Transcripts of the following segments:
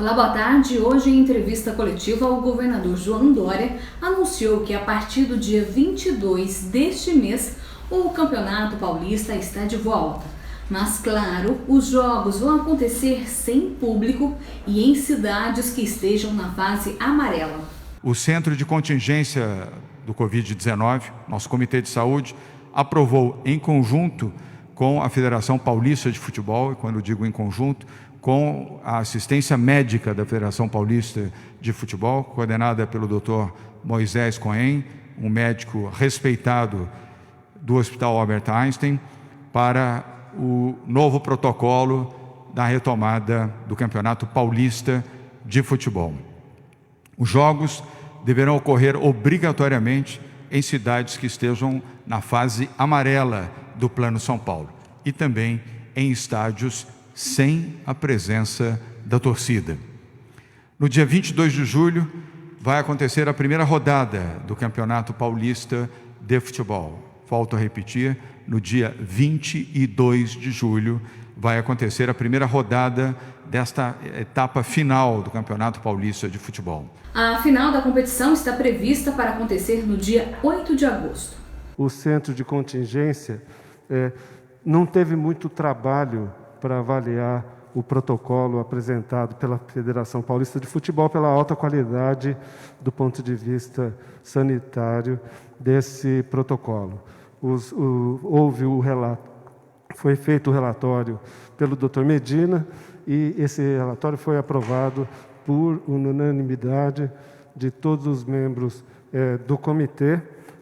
Olá, boa tarde. Hoje, em entrevista coletiva, o governador João Dória anunciou que a partir do dia 22 deste mês, o Campeonato Paulista está de volta. Mas, claro, os jogos vão acontecer sem público e em cidades que estejam na fase amarela. O Centro de Contingência do Covid-19, nosso Comitê de Saúde, aprovou em conjunto com a Federação Paulista de Futebol, e quando eu digo em conjunto, com a assistência médica da Federação Paulista de Futebol, coordenada pelo Dr. Moisés Cohen, um médico respeitado do Hospital Albert Einstein, para o novo protocolo da retomada do Campeonato Paulista de Futebol. Os jogos deverão ocorrer obrigatoriamente em cidades que estejam na fase amarela do Plano São Paulo e também em estádios sem a presença da torcida. No dia 22 de julho vai acontecer a primeira rodada do Campeonato Paulista de Futebol. Volto a repetir, no dia 22 de julho vai acontecer a primeira rodada desta etapa final do Campeonato Paulista de Futebol. A final da competição está prevista para acontecer no dia 8 de agosto. O centro de contingência não teve muito trabalho para avaliar o protocolo apresentado pela Federação Paulista de Futebol pela alta qualidade do ponto de vista sanitário desse protocolo. Foi feito o relatório pelo Dr. Medina e esse relatório foi aprovado por unanimidade de todos os membros do comitê.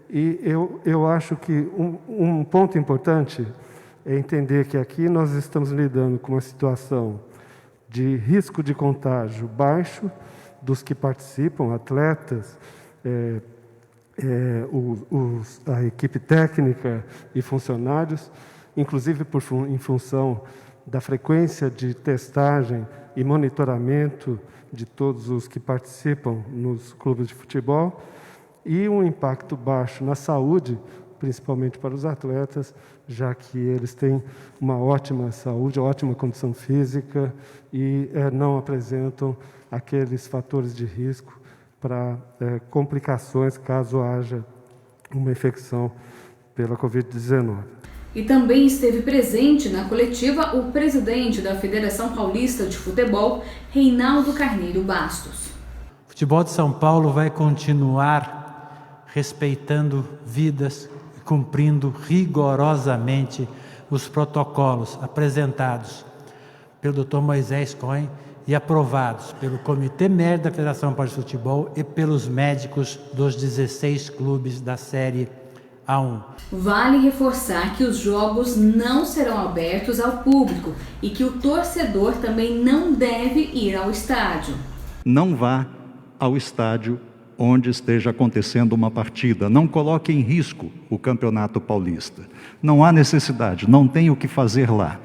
E eu acho que um ponto importante é entender que aqui nós estamos lidando com uma situação de risco de contágio baixo dos que participam, atletas, a equipe técnica e funcionários, inclusive em função da frequência de testagem e monitoramento de todos os que participam nos clubes de futebol, e um impacto baixo na saúde, principalmente para os atletas, já que eles têm uma ótima saúde, ótima condição física e não apresentam aqueles fatores de risco para complicações caso haja uma infecção pela Covid-19. E também esteve presente na coletiva o presidente da Federação Paulista de Futebol, Reinaldo Carneiro Bastos. O futebol de São Paulo vai continuar respeitando vidas, cumprindo rigorosamente os protocolos apresentados pelo Dr. Moisés Cohen e aprovados pelo Comitê Médico da Federação Paulista de Futebol e pelos médicos dos 16 clubes da Série A1. Vale reforçar que os jogos não serão abertos ao público e que o torcedor também não deve ir ao estádio. Não vá ao estádio onde esteja acontecendo uma partida. Não coloque em risco o Campeonato Paulista. Não há necessidade, não tem o que fazer lá.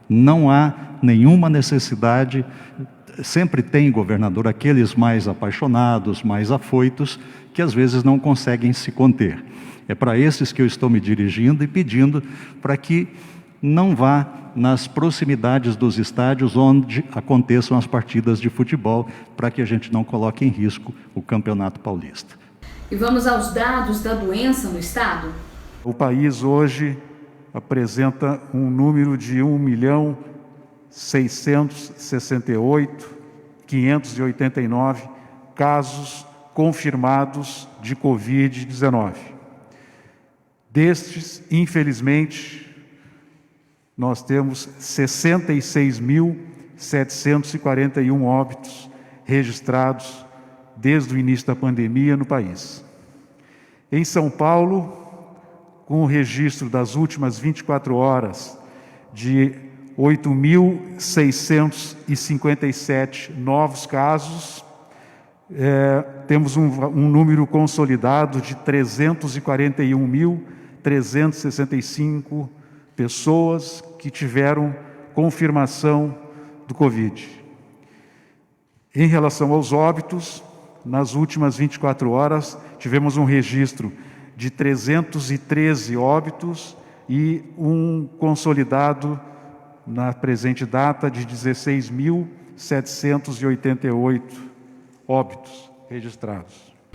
Não há nenhuma necessidade. Sempre tem, governador, aqueles mais apaixonados, mais afoitos, que às vezes não conseguem se conter. É para esses que eu estou me dirigindo e pedindo para que não vá nas proximidades dos estádios onde aconteçam as partidas de futebol, para que a gente não coloque em risco o Campeonato Paulista. E vamos aos dados da doença no estado? O país hoje apresenta um número de 1.668.589 casos confirmados de Covid-19. Destes, infelizmente, nós temos 66.741 óbitos registrados desde o início da pandemia no país. Em São Paulo, com o registro das últimas 24 horas de 8.657 novos casos, temos um número consolidado de 341.365 pessoas que tiveram confirmação do Covid. Em relação aos óbitos, nas últimas 24 horas, tivemos um registro de 313 óbitos e um consolidado, na presente data, de 16.000 1.788 óbitos registrados.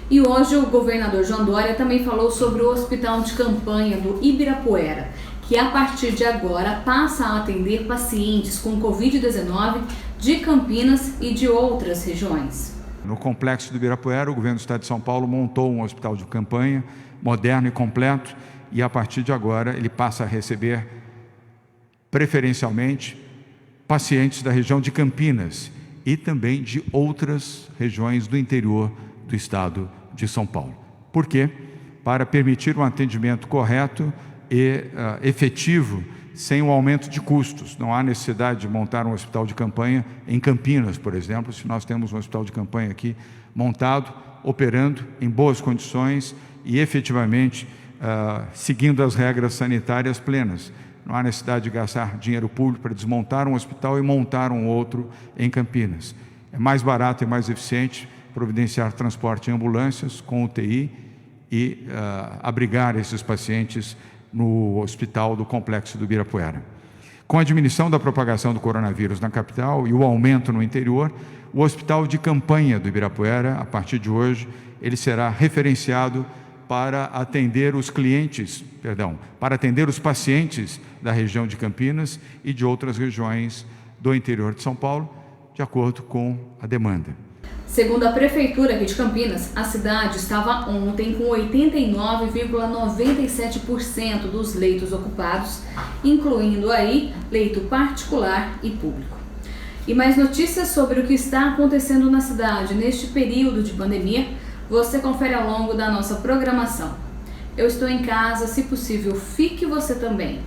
E hoje o governador João Dória também falou sobre o hospital de campanha do Ibirapuera, que a partir de agora passa a atender pacientes com Covid-19 de Campinas e de outras regiões. No complexo do Ibirapuera, o governo do Estado de São Paulo montou um hospital de campanha moderno e completo e a partir de agora ele passa a receber preferencialmente pacientes da região de Campinas e também de outras regiões do interior do Estado de São Paulo. Por quê? Para permitir um atendimento correto e efetivo, sem um aumento de custos. Não há necessidade de montar um hospital de campanha em Campinas, por exemplo, se nós temos um hospital de campanha aqui montado, operando em boas condições e efetivamente seguindo as regras sanitárias plenas. Não há necessidade de gastar dinheiro público para desmontar um hospital e montar um outro em Campinas. É mais barato e mais eficiente providenciar transporte em ambulâncias com UTI e abrigar esses pacientes no hospital do complexo do Ibirapuera. Com a diminuição da propagação do coronavírus na capital e o aumento no interior, o hospital de campanha do Ibirapuera, a partir de hoje, ele será referenciado para atender os pacientes da região de Campinas e de outras regiões do interior de São Paulo, de acordo com a demanda. Segundo a Prefeitura aqui de Campinas, a cidade estava ontem com 89,97% dos leitos ocupados, incluindo aí leito particular e público. E mais notícias sobre o que está acontecendo na cidade neste período de pandemia, você confere ao longo da nossa programação. Eu estou em casa, se possível, fique você também.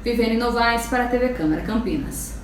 Viviane Novaes para a TV Câmara Campinas.